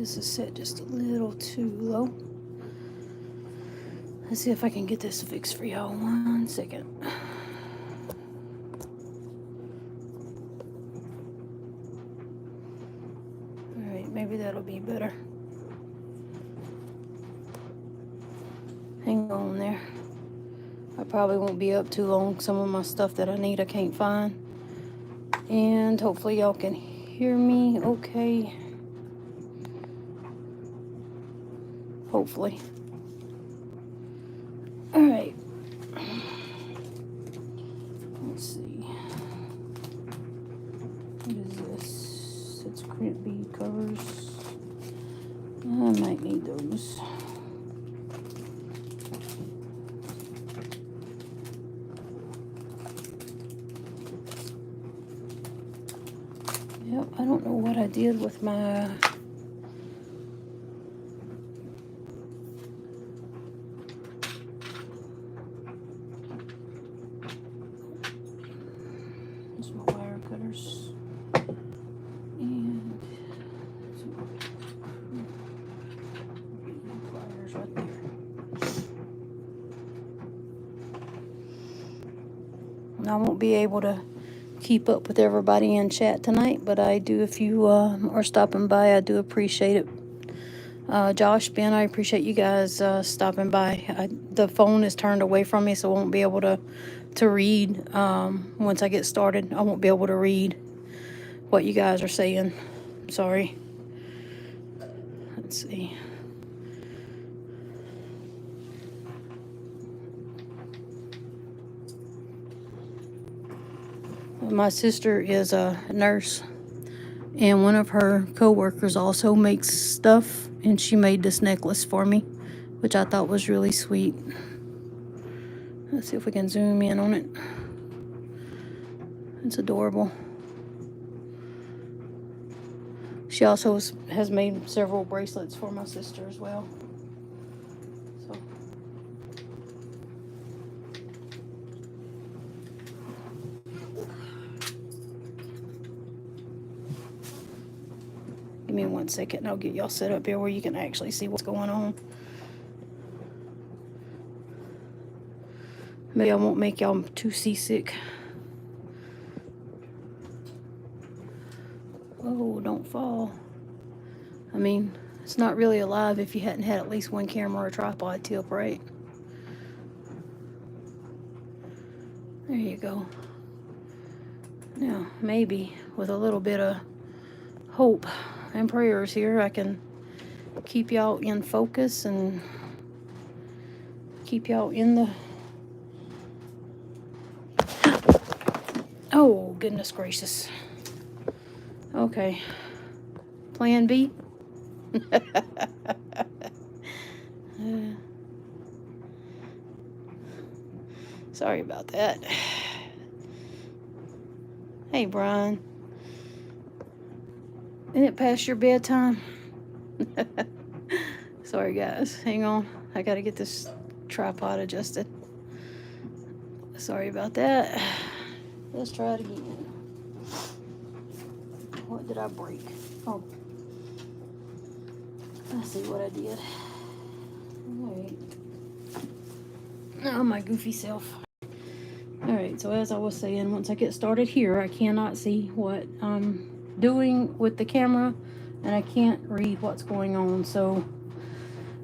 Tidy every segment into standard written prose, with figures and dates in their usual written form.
This is set just a little too low. Let's see if I can get this fixed for y'all. 1 second. Alright, maybe that'll be better. Hang on there. I probably won't be up too long. Some of my stuff that I need I can't find. And hopefully y'all can hear me okay. Hopefully. Alright. Let's see. What is this? It's crimp bead covers. I might need those. Yep, I don't know what I did with my wire cutters and some pliers right there. And I won't be able to keep up with everybody in chat tonight, but I do, if you are stopping by, I do appreciate it. Josh, Ben, I appreciate you guys stopping by. The phone is turned away from me, so I won't be able to read once I get started. I won't be able to read what you guys are saying. Sorry. Let's see. My sister is a nurse, and one of her co-workers also makes stuff, and she made this necklace for me, which I thought was really sweet. Let's see if we can zoom in on it. It's adorable. She also has made several bracelets for my sister as well. So. Give me 1 second and I'll get y'all set up here where you can actually see what's going on. Maybe I won't make y'all too seasick. Oh, don't fall. I mean, it's not really alive if you hadn't had at least one camera or tripod tip, right? There you go. Now, maybe with a little bit of hope and prayers here, I can keep y'all in focus and keep y'all in the... Oh, goodness gracious. Okay. Plan B? Sorry about that. Hey, Brian. Isn't it past your bedtime? Sorry, guys. Hang on. I gotta get this tripod adjusted. Sorry about that. Let's try it again. What did I break? Oh. Let's see what I did. Alright. Oh, my goofy self. Alright, so as I was saying, once I get started here, I cannot see what I'm doing with the camera, and I can't read what's going on. So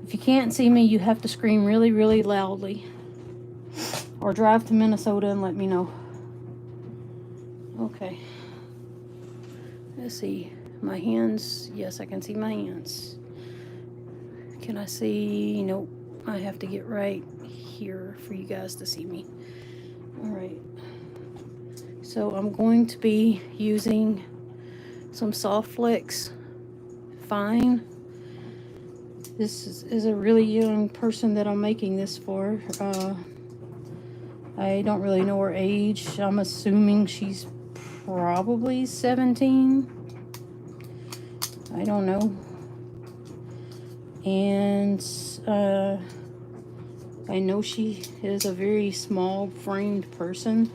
if you can't see me, you have to scream really, really loudly. Or drive to Minnesota and let me know. Okay. Let's see. My hands. Yes, I can see my hands. Can I see? Nope. I have to get right here for you guys to see me. Alright. So I'm going to be using some Soft Flex Fine. This is a really young person that I'm making this for. I don't really know her age. I'm assuming she's probably 17. I don't know. And I know she is a very small framed person.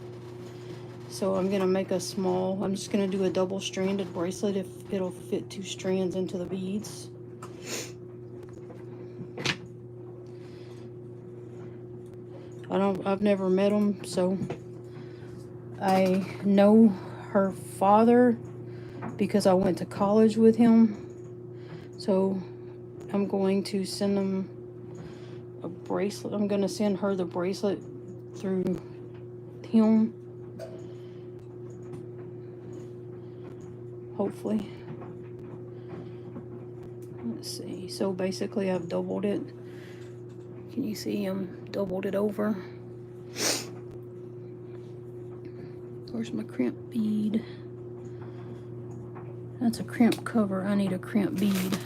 So I'm gonna make a small, I'm just gonna do a double stranded bracelet if it'll fit 2 strands into the beads. I've never met him, so I know her father because I went to college with him. So I'm going to send them a bracelet. I'm going to send her the bracelet through him. Hopefully. Let's see. So basically I've doubled it. Can you see I'm doubled it over? Where's my crimp bead? That's a crimp cover. I need a crimp bead.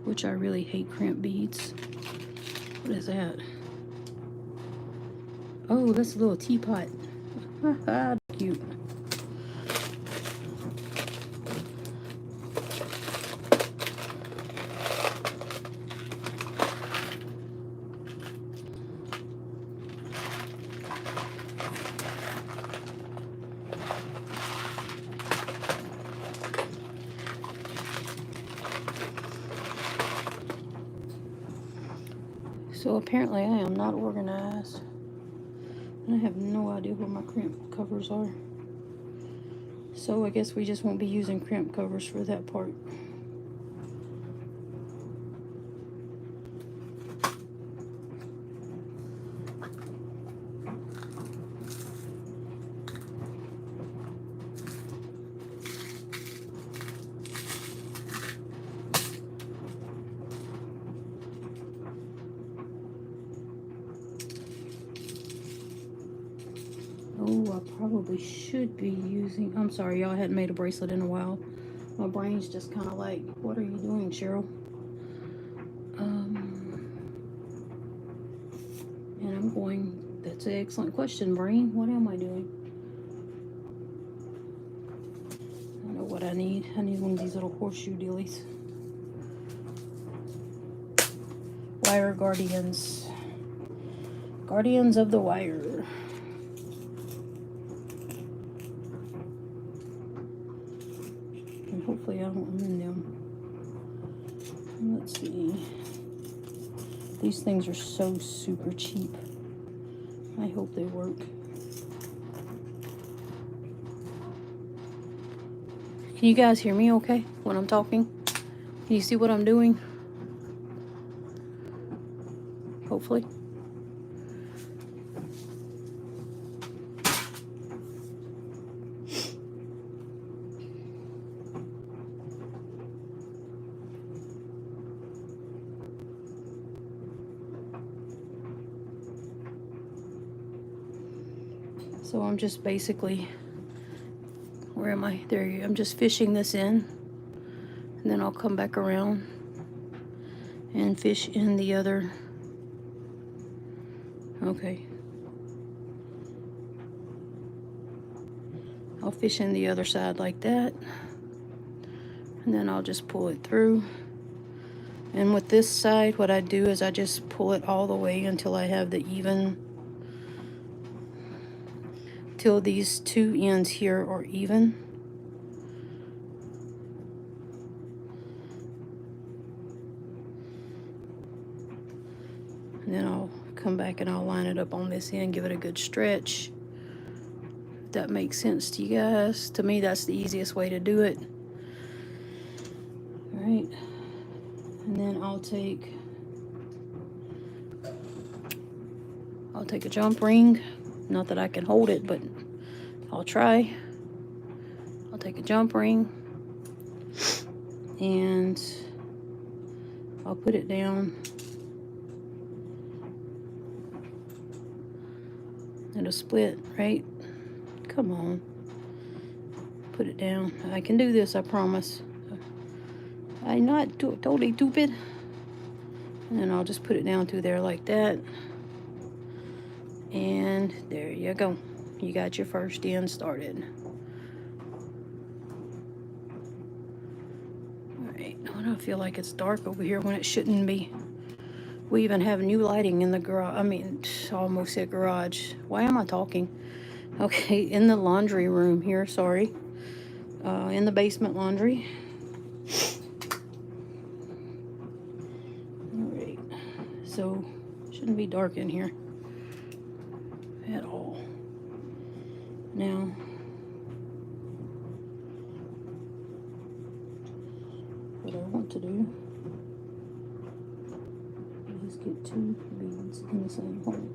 Which I really hate crimp beads. What is that? Oh, that's a little teapot. Haha, cute. So apparently I am not organized. I have no idea where my crimp covers are. So I guess we just won't be using crimp covers for that part. Oh, I probably should be using... I'm sorry, y'all, I hadn't made a bracelet in a while. My brain's just kind of like, what are you doing, Cheryl? And I'm going... That's an excellent question, brain. What am I doing? I know what I need. I need one of these little horseshoe dealies. Wire guardians. Guardians of the wire. And hopefully I don't ruin them. Let's see. These things are so super cheap. I hope they work. Can you guys hear me okay when I'm talking? Can you see what I'm doing? Hopefully. So I'm just basically, where am I? There you go. I'm just fishing this in, and then I'll come back around and fish in the other. Okay. I'll fish in the other side like that, and then I'll just pull it through. And with this side, what I do is I just pull it all the way until I have the even, till these two ends here are even. And then I'll come back and I'll line it up on this end, give it a good stretch. If that makes sense to you guys. To me, that's the easiest way to do it. All right. And then I'll take a jump ring. Not that I can hold it, but I'll try. I'll take a jump ring and I'll put it down. It'll split, right? Come on. Put it down. I can do this, I promise. I'm not totally stupid. And then I'll just put it down through there like that. And there you go. You got your first end started. Alright, I feel like it's dark over here when it shouldn't be. We even have new lighting in the garage. I mean, almost said garage. Why am I talking? Okay, in the laundry room here, sorry. In the basement laundry. gonna be dark in here at all. Now, what I want to do is get 2 beads in the same hole.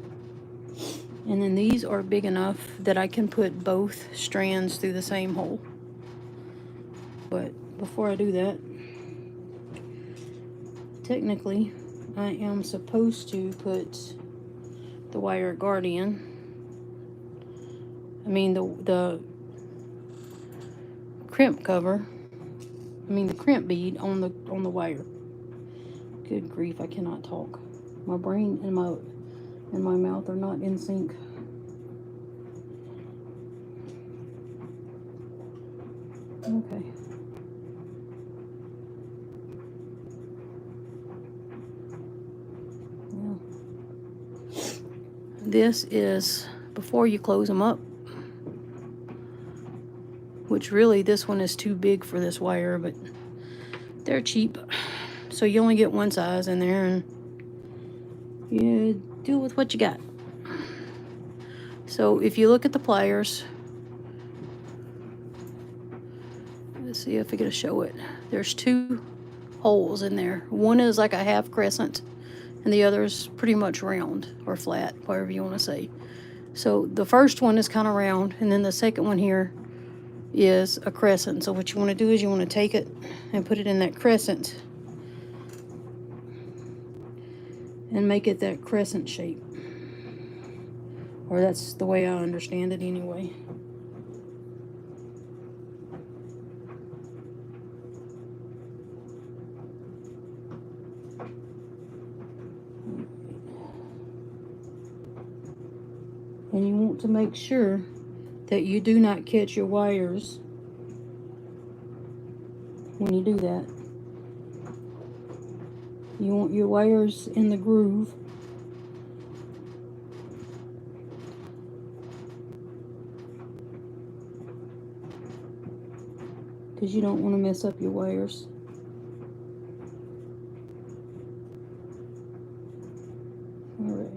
And then these are big enough that I can put both strands through the same hole. But before I do that, technically, I am supposed to put the wire guardian, the crimp cover, the crimp bead on the wire. Good grief, I cannot talk. My brain and my mouth are not in sync. Okay. Now, this is before you close them up, which really this one is too big for this wire, but they're cheap. So you only get one size in there, and you do with what you got. So if you look at the pliers, let's see if I get to show it. There's 2 holes in there. One is like a half crescent, and the other is pretty much round or flat, whatever you want to say. So the first one is kind of round, and then the second one here is a crescent. So what you want to do is you want to take it and put it in that crescent and make it that crescent shape. Or that's the way I understand it anyway. And you want to make sure that you do not catch your wires when you do that. You want your wires in the groove. Because you don't want to mess up your wires. All right.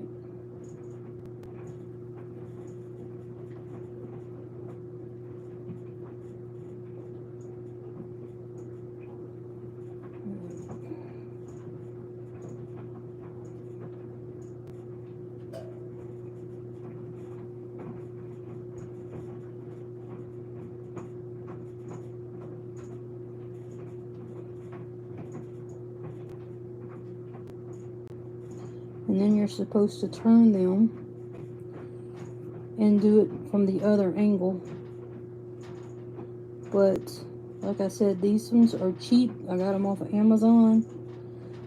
And then you're supposed to turn them and do it from the other angle. But like I said, these ones are cheap. I got them off of Amazon.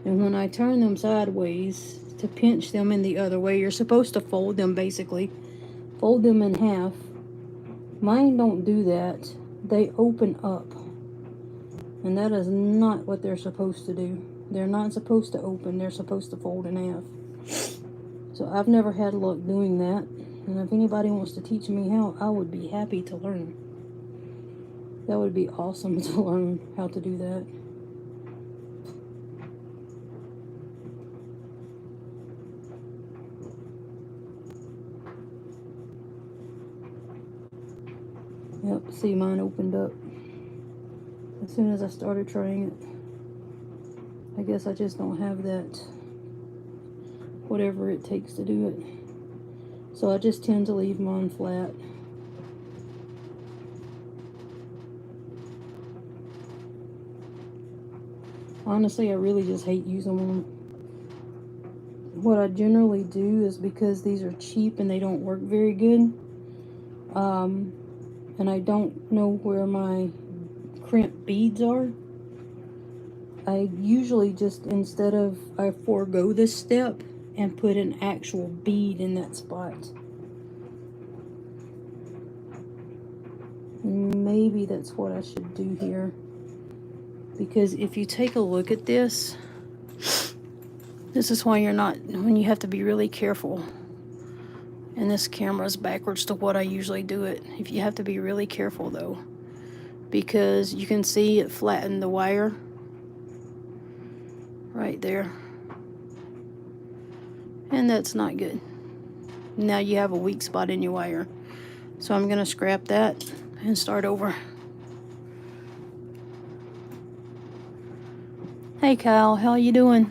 And when I turn them sideways to pinch them in the other way, you're supposed to fold them basically. Fold them in half. Mine don't do that. They open up. And that is not what they're supposed to do. They're not supposed to open. They're supposed to fold in half. So I've never had luck doing that. And if anybody wants to teach me how, I would be happy to learn. That would be awesome to learn how to do that. Yep, see, mine opened up as soon as I started trying it. I guess I just don't have that, whatever it takes to do it. So I just tend to leave mine flat. Honestly, I really just hate using them. What I generally do is, because these are cheap and they don't work very good, and I don't know where my crimp beads are, I usually just, I forego this step and put an actual bead in that spot. Maybe that's what I should do here. Because if you take a look at this, this is why when you have to be really careful. And this camera's backwards to what I usually do it. If you have to be really careful though, because you can see it flattened the wire right there. And that's not good. Now you have a weak spot in your wire. So I'm going to scrap that and start over. Hey Kyle, how you doing?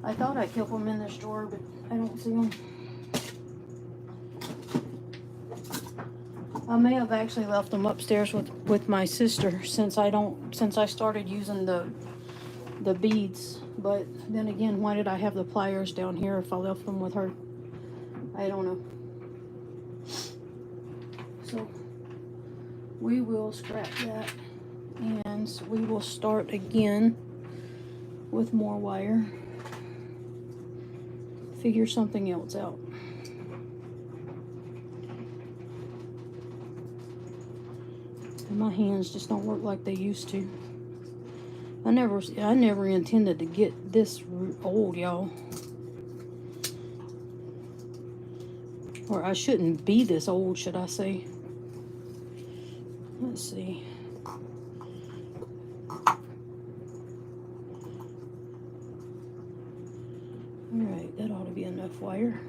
I thought I kept them in this drawer, but I don't see them. I may have actually left them upstairs with my sister since I started using the beads. But then again, why did I have the pliers down here if I left them with her? I don't know. So we will scrap that and we will start again with more wire. Figure something else out. And my hands just don't work like they used to. I never intended to get this old, y'all. Or I shouldn't be this old, should I say. Let's see. Alright, that ought to be enough wire.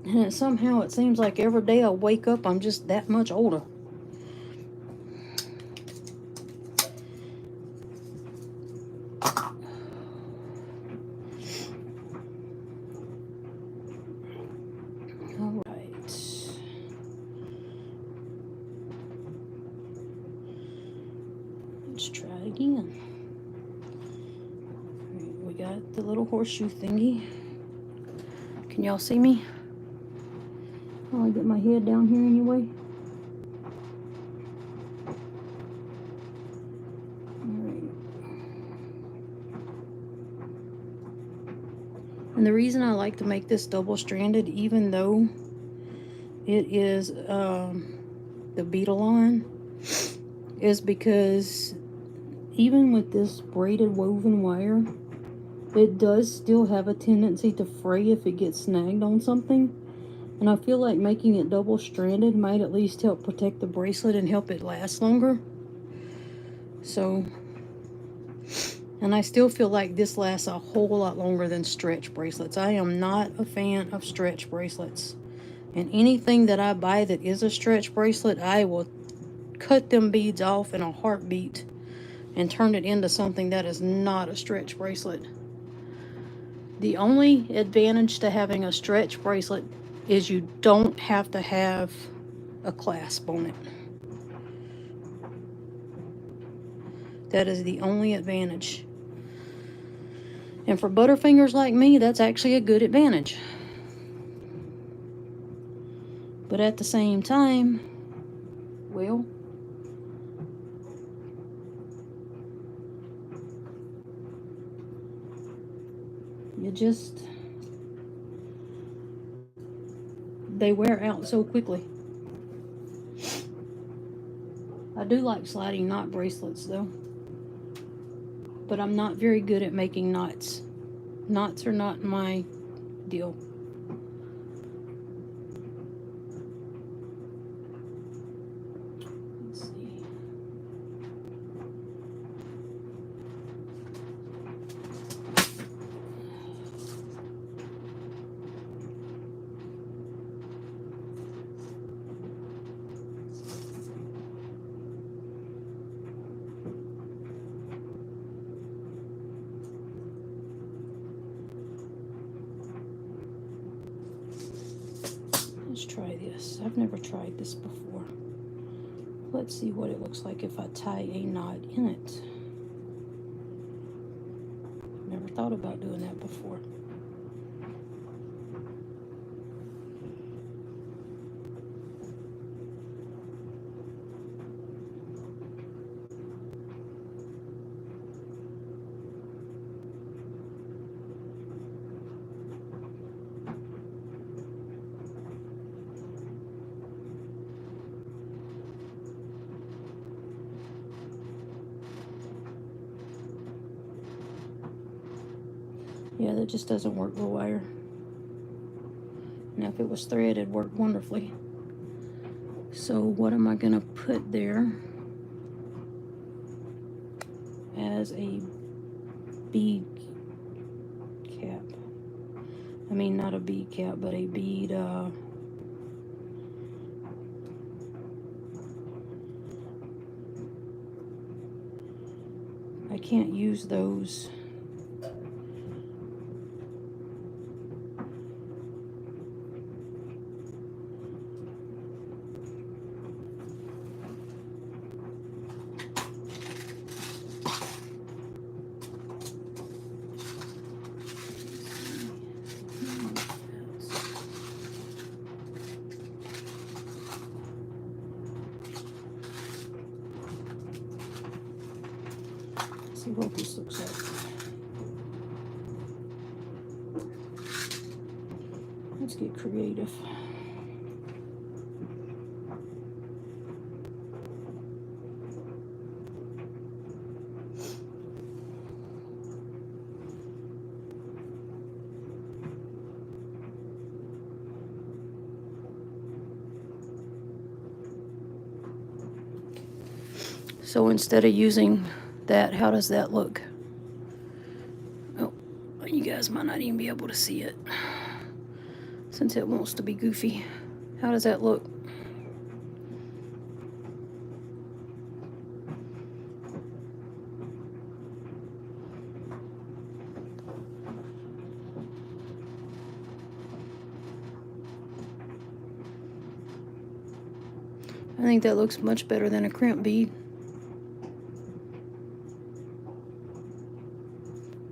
And somehow it seems like every day I wake up, I'm just that much older. Let's try it again. Right, we got the little horseshoe thingy. Can y'all see me? I'll get my head down here anyway. Alright. And the reason I like to make this double-stranded, even though it is the beetle-on, is because even with this braided woven wire, it does still have a tendency to fray if it gets snagged on something. And I feel like making it double-stranded might at least help protect the bracelet and help it last longer. So, and I still feel like this lasts a whole lot longer than stretch bracelets. I am not a fan of stretch bracelets. And anything that I buy that is a stretch bracelet, I will cut them beads off in a heartbeat and turn it into something that is not a stretch bracelet. The only advantage to having a stretch bracelet is you don't have to have a clasp on it. That is the only advantage. And for butterfingers like me, that's actually a good advantage. But at the same time, well, they wear out so quickly. I do like sliding knot bracelets though, but I'm not very good at making knots. Knots are not my deal. Let's see. Let's try this. I've never tried this before. Let's see what it looks like if I tie a knot in it. Never thought about doing that before. Yeah, that just doesn't work with wire. Now, if it was thread, it'd work wonderfully. So what am I gonna put there as a bead cap? I mean, not a bead cap, but a bead, I can't use those. See what this looks like. Let's get creative. So instead of using that, how does that look? Oh, you guys might not even be able to see it since it wants to be goofy. How does that look? I think that looks much better than a crimp bead.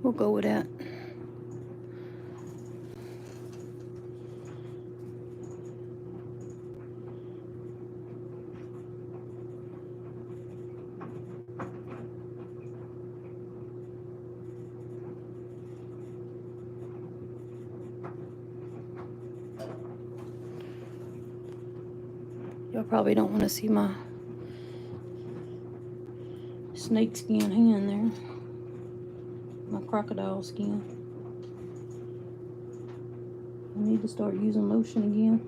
We'll go with that. Y'all probably don't want to see my snakeskin hand there. My crocodile skin. I need to start using lotion again.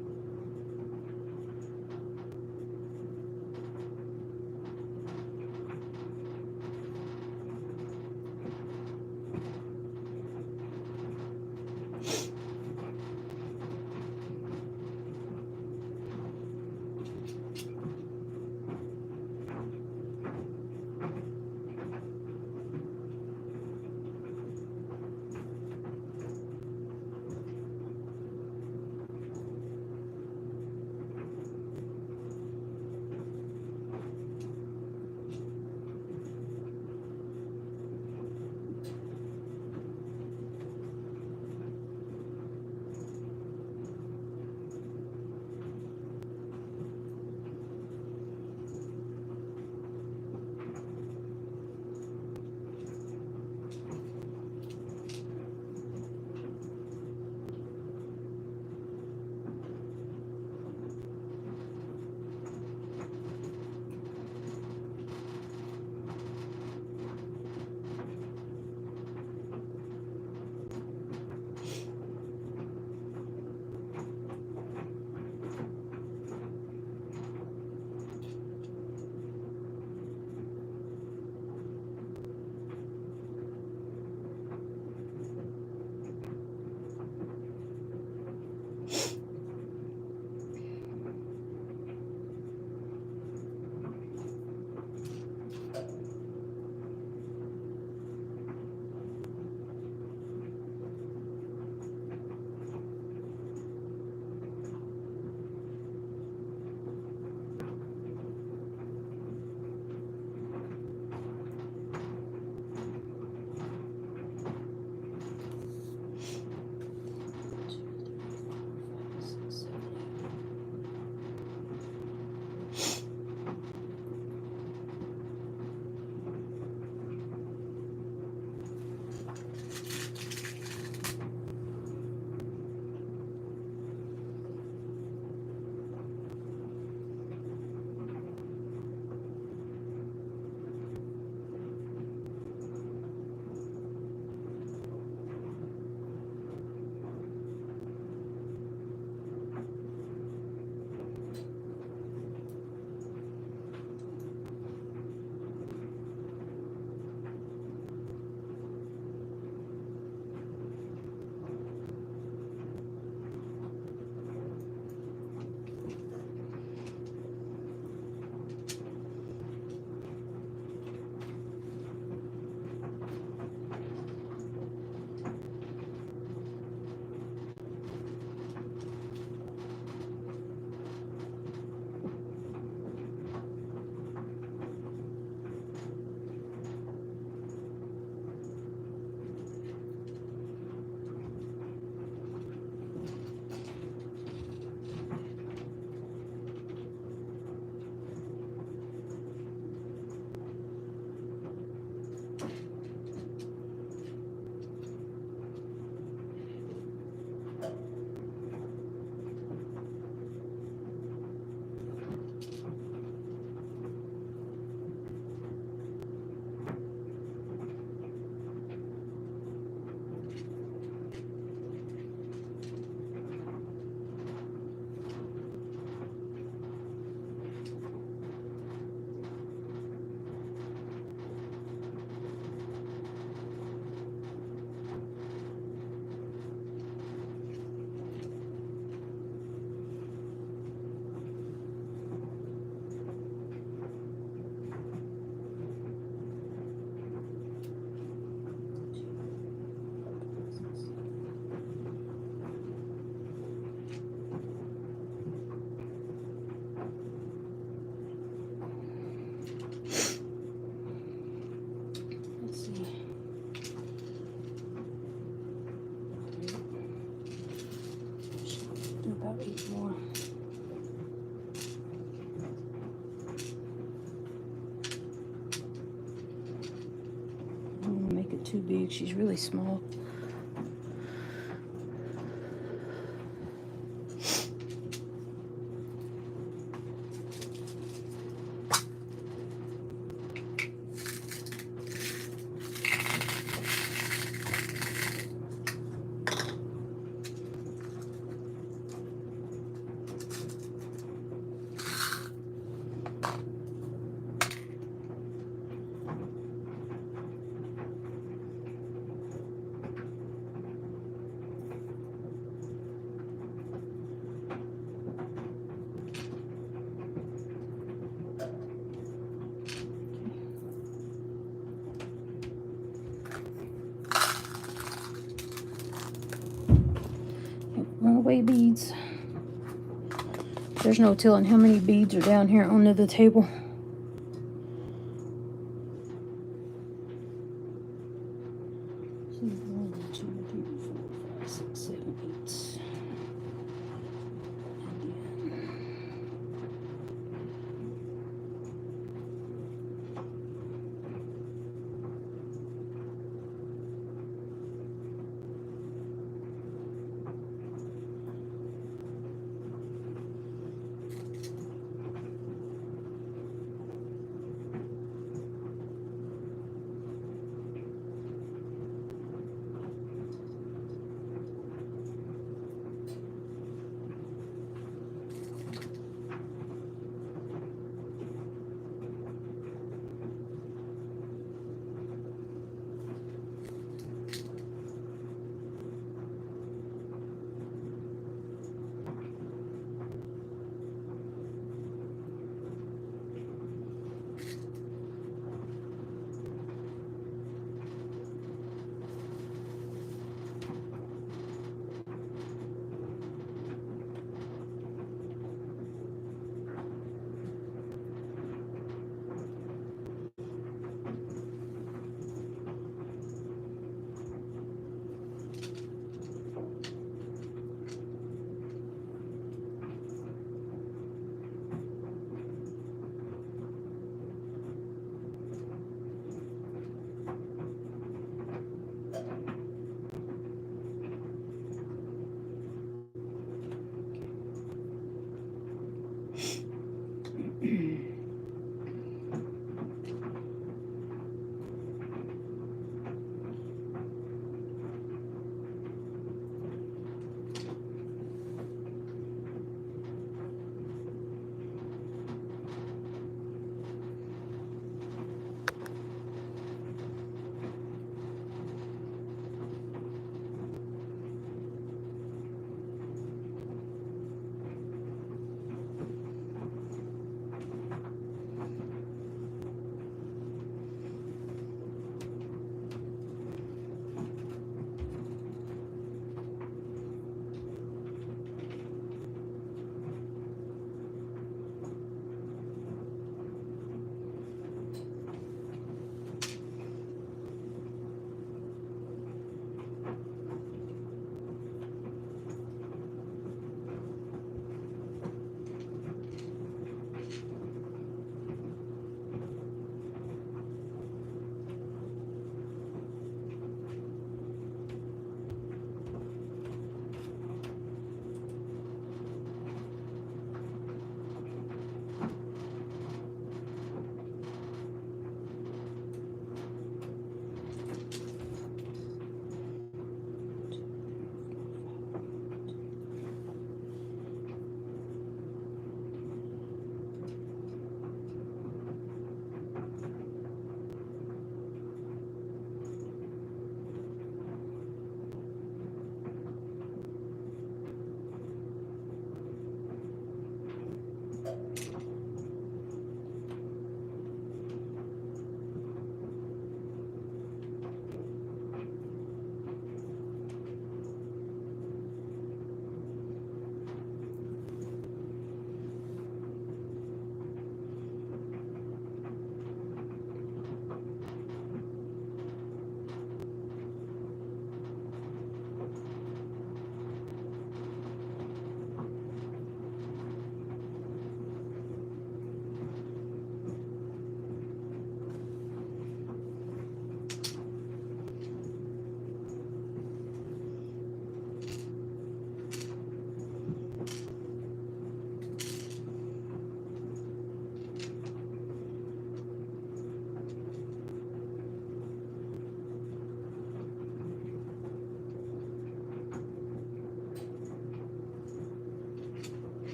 more. I don't want to make it too big. She's really small. Runaway beads. There's no telling how many beads are down here under the table. See, 1, 2, 3, 4, 5, 6, 7, 8.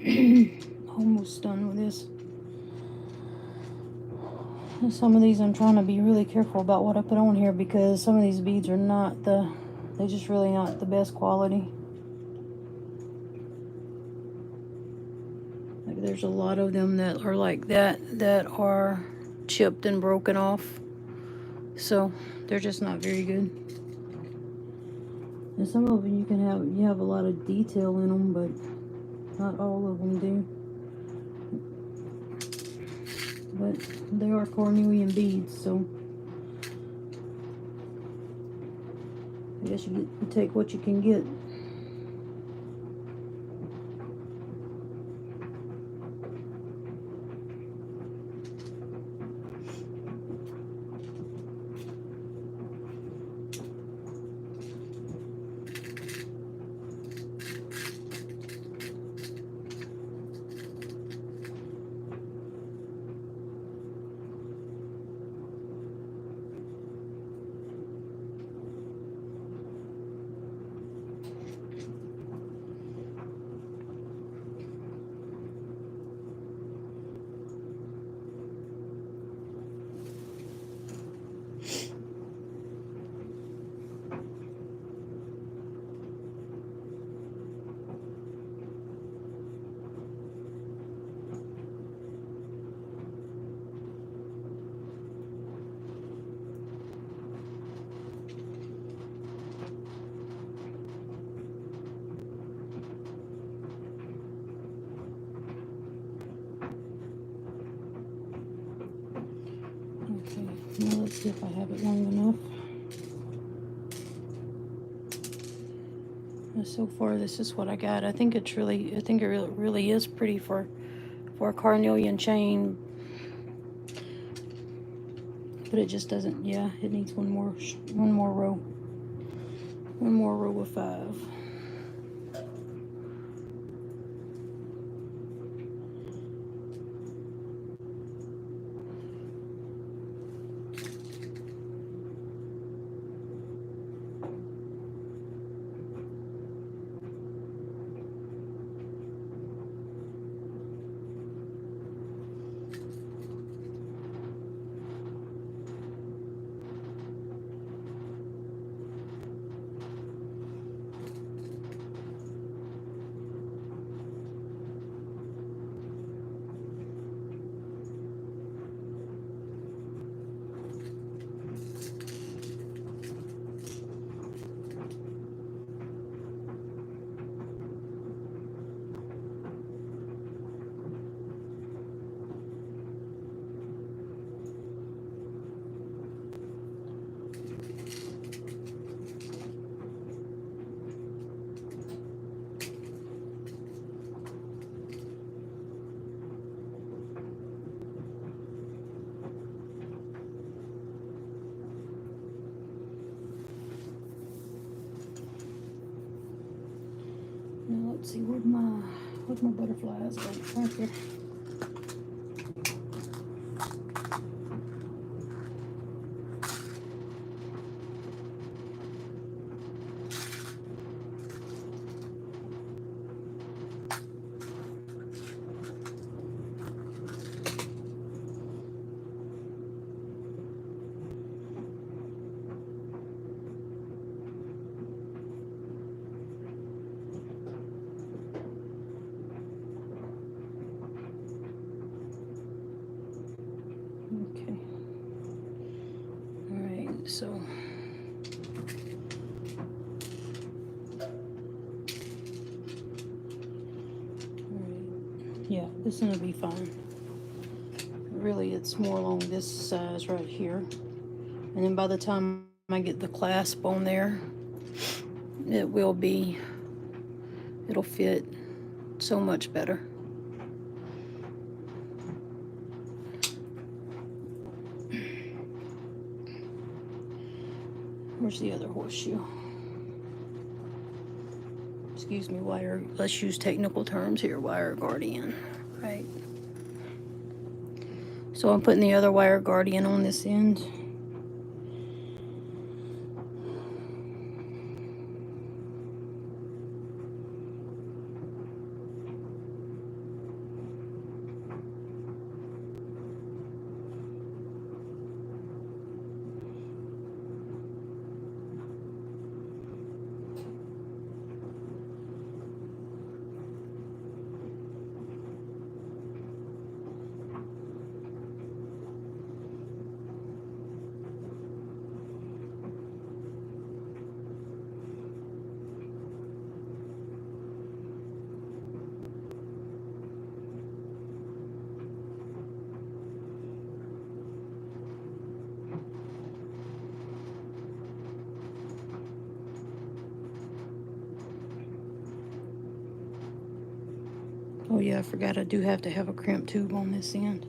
Almost done with this. And some of these I'm trying to be really careful about what I put on here, because some of these beads are not they're just really not the best quality. Like, there's a lot of them that are like that are chipped and broken off. So they're just not very good. And some of them you have a lot of detail in them, but not all of them do. But they are cornelian beads, so I guess you take what you can get. Okay, now let's see if I have it long enough. So far, this is what I got. I think it really is pretty for a carnelian chain, but it just doesn't. Yeah, it needs one more row of 5. Now let's see where my butterflies go. Right here. Okay. All right. So. Yeah, this is going to be fine. Really, it's more along this size right here. And then by the time I get the clasp on there, it'll fit so much better. Where's the other horseshoe? Excuse me, let's use technical terms here, wire guardian, right? So I'm putting the other wire guardian on this end. Oh yeah, I forgot I do have to have a crimp tube on this end.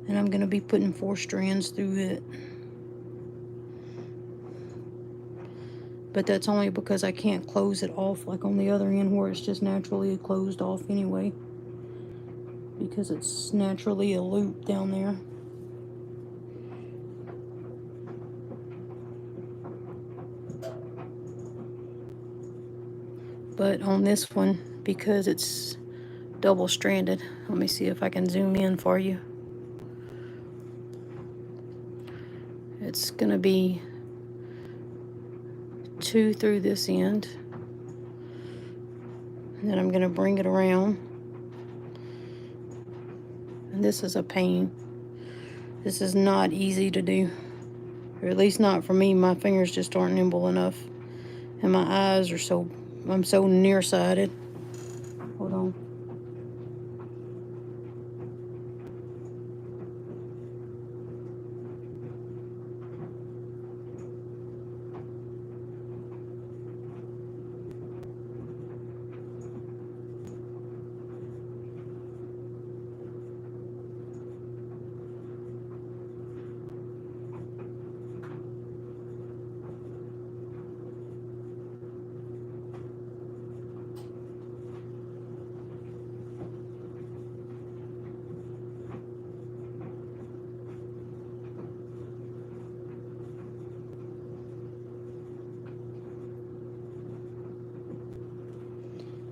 And I'm going to be putting 4 strands through it. But that's only because I can't close it off like on the other end where it's just naturally closed off anyway. Because it's naturally a loop down there. But on this one, because it's double stranded, let me see if I can zoom in for you. It's going to be 2 through this end. And then I'm going to bring it around. And this is a pain. This is not easy to do. Or at least not for me. My fingers just aren't nimble enough. And my eyes are I'm so nearsighted. Hold on.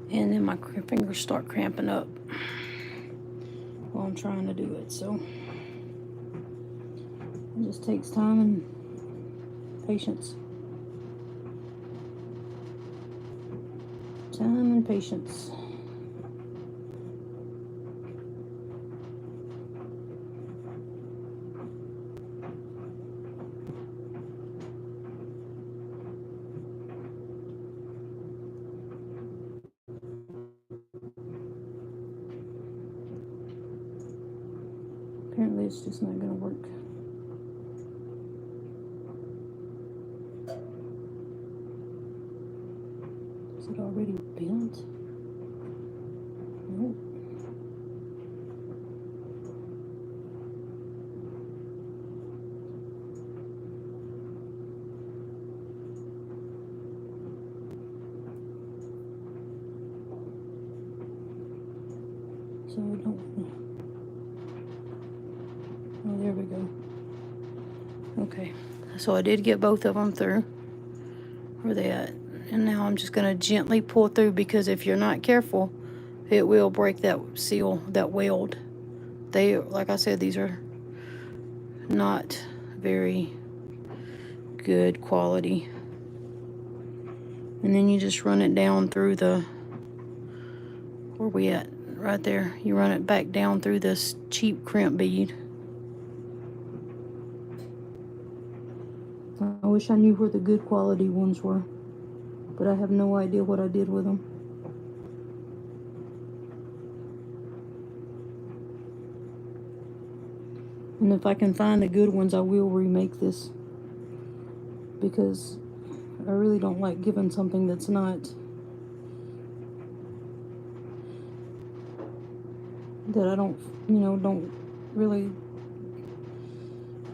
And then my fingers start cramping up while I'm trying to do it. So it just takes time and patience. Time and patience. Apparently it's just not going to work. Is it already bent? Nope. So I don't. Oh, there we go. Okay. So I did get both of them through. Where they at? And now I'm just going to gently pull through, because if you're not careful, it will break that seal, that weld. They, like I said, these are not very good quality. And then you just run it down through the, where we at? Right there. You run it back down through this cheap crimp bead. I wish I knew where the good quality ones were, but I have no idea what I did with them. And if I can find the good ones, I will remake this, because I really don't like giving something that's not, that I don't, don't really,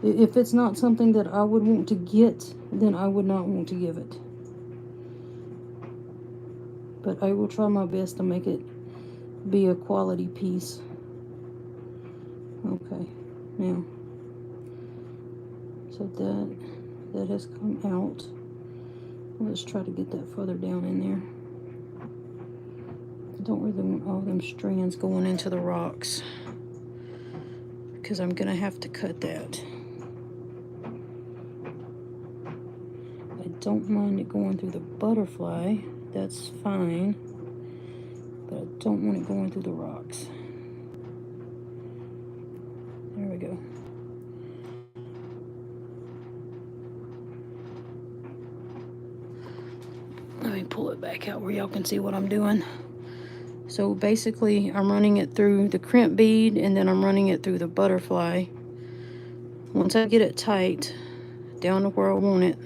if it's not something that I would want to get, then I would not want to give it. But I will try my best to make it be a quality piece. Okay, now, so that has come out. Let's try to get that further down in there. I don't really want all them strands going into the rocks, because I'm gonna have to cut that. I don't mind it going through the butterfly, that's fine, but I don't want it going through the rocks. There we go. Let me pull it back out where y'all can see what I'm doing. So basically, I'm running it through the crimp bead, and then I'm running it through the butterfly. Once I get it tight, down to where I want it,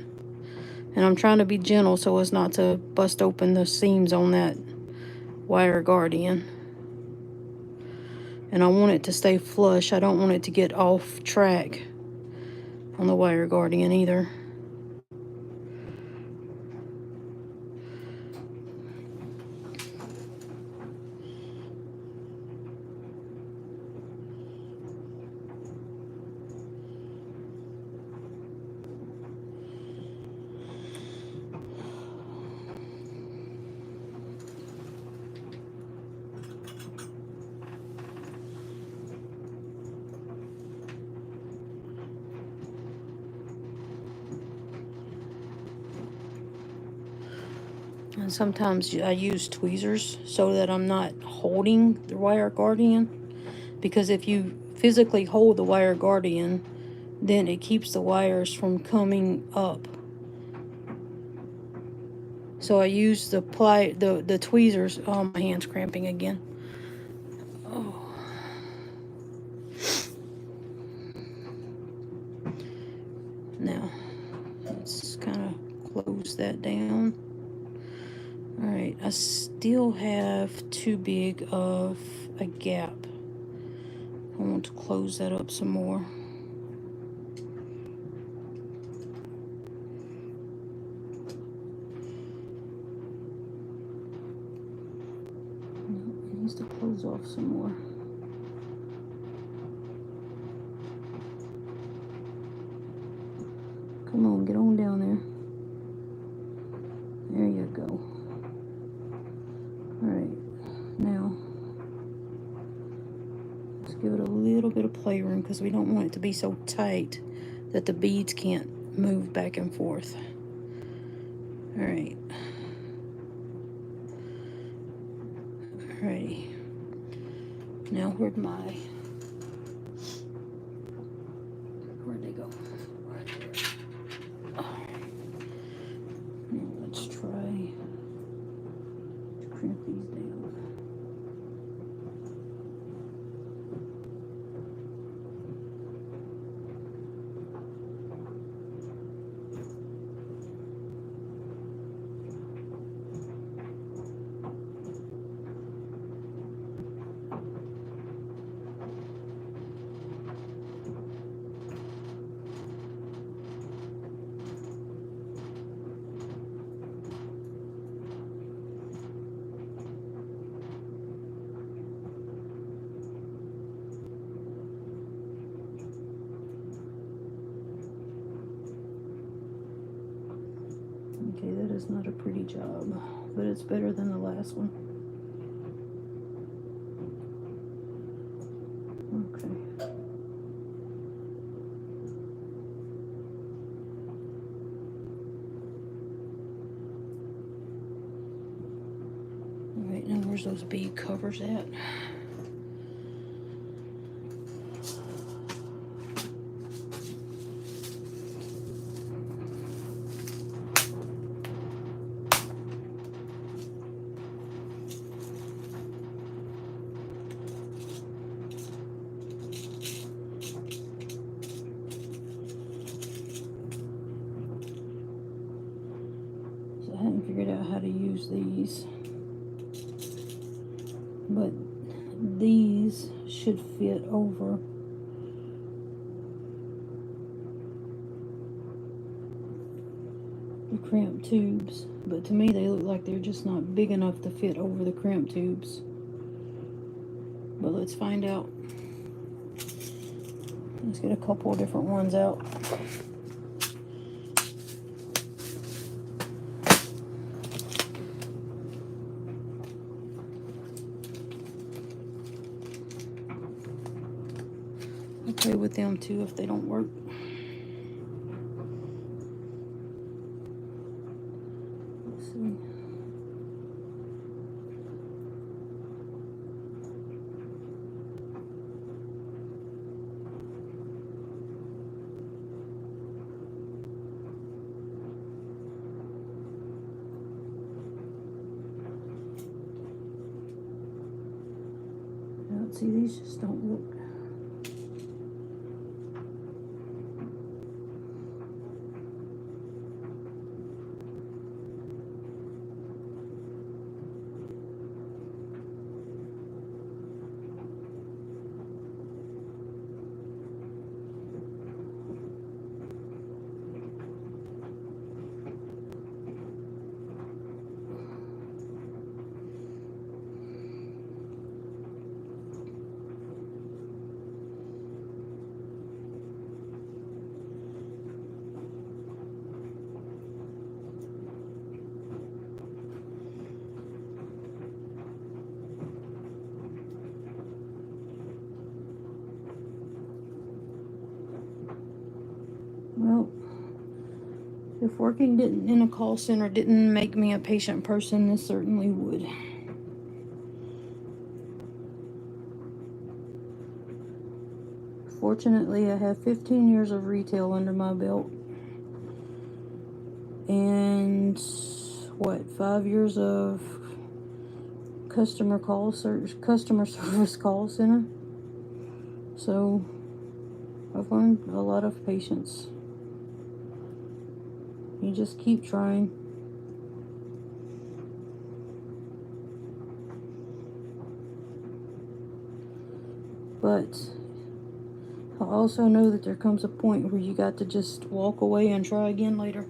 and I'm trying to be gentle so as not to bust open the seams on that wire guardian. And I want it to stay flush. I don't want it to get off track on the wire guardian either. And sometimes I use tweezers so that I'm not holding the wire guardian. Because if you physically hold the wire guardian, then it keeps the wires from coming up. So I use the tweezers. Oh, my hand's cramping again. Oh. Now, let's kind of close that down. Alright, I still have too big of a gap. I want to close that up some more. It needs to close off some more. Come on, get on down there. There you go. Alright, now let's give it a little bit of playroom because we don't want it to be so tight that the beads can't move back and forth. Alright. Alrighty. Now where'd they go? Right there. Now let's try to crimp these down. Okay, that is not a pretty job, but it's better than the last one. Okay. Alright, now where's those bead covers at? I hadn't figured out how to use these, but these should fit over the cramped tubes, but to me they look like they're just not big enough to fit over the cramped tubes. But let's find out. Let's get a couple of different ones out. I'll play with them too if they don't work. Let's see. Now, see, these just don't look. If working in a call center didn't make me a patient person, this certainly would. Fortunately, I have 15 years of retail under my belt. And 5 years of customer service call center. So I've learned a lot of patience. You just keep trying. But I also know that there comes a point where you got to just walk away and try again later.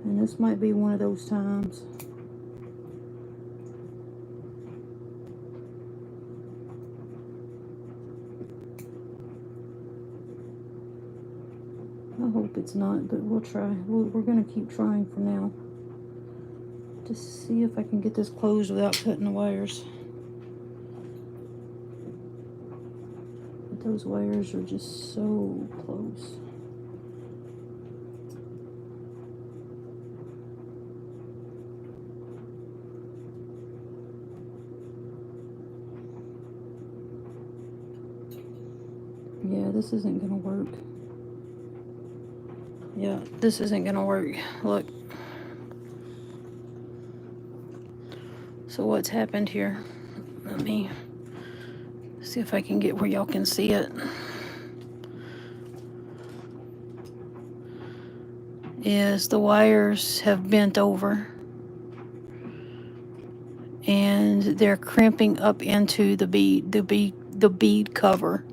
And this might be one of those times. I hope it's not, but we'll try. We're going to keep trying for now. Just see if I can get this closed without cutting the wires. But those wires are just so close. Yeah, this isn't going to work. Yeah, this isn't going to work. Look. So what's happened here? Let me see if I can get where y'all can see it. Is the wires have bent over and they're crimping up into the bead cover.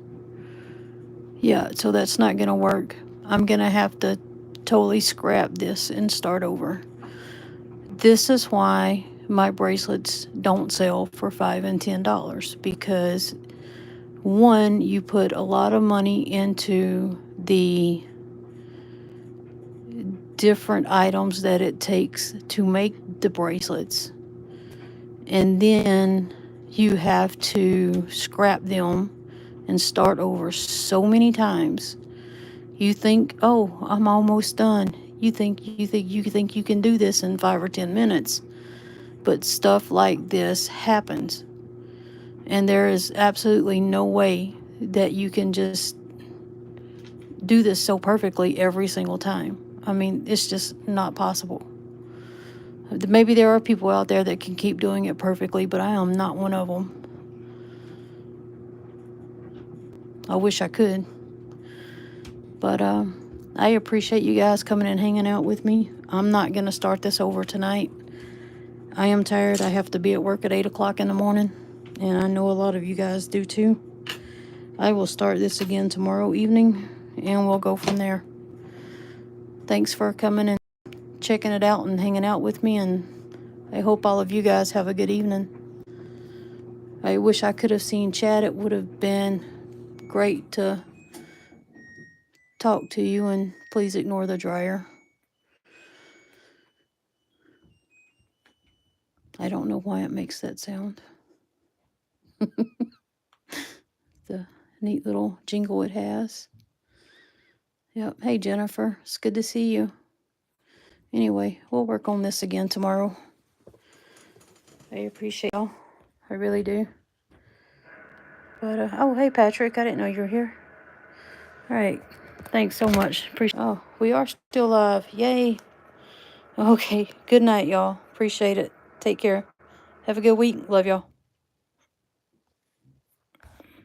Yeah, so that's not going to work. I'm going to have to totally scrap this and start over. This is why my bracelets don't sell for $5 and $10, because one, you put a lot of money into the different items that it takes to make the bracelets, and then you have to scrap them and start over so many times. You think, oh, I'm almost done. You think you can do this in 5 or 10 minutes. But stuff like this happens. And there is absolutely no way that you can just do this so perfectly every single time. I mean, it's just not possible. Maybe there are people out there that can keep doing it perfectly, but I am not one of them. I wish I could. But I appreciate you guys coming and hanging out with me. I'm not going to start this over tonight. I am tired. I have to be at work at 8 o'clock in the morning, and I know a lot of you guys do too. I will start this again tomorrow evening, and we'll go from there. Thanks for coming and checking it out and hanging out with me, and I hope all of you guys have a good evening. I wish I could have seen Chad. It would have been great to talk to you, and please ignore the dryer. I don't know why it makes that sound. The neat little jingle it has. Yep. Hey, Jennifer. It's good to see you. Anyway, we'll work on this again tomorrow. I appreciate y'all. I really do. But, oh, hey, Patrick. I didn't know you were here. All right. Thanks so much. Oh, we are still live. Yay. Okay. Good night, y'all. Appreciate it. Take care. Have a good week. Love y'all.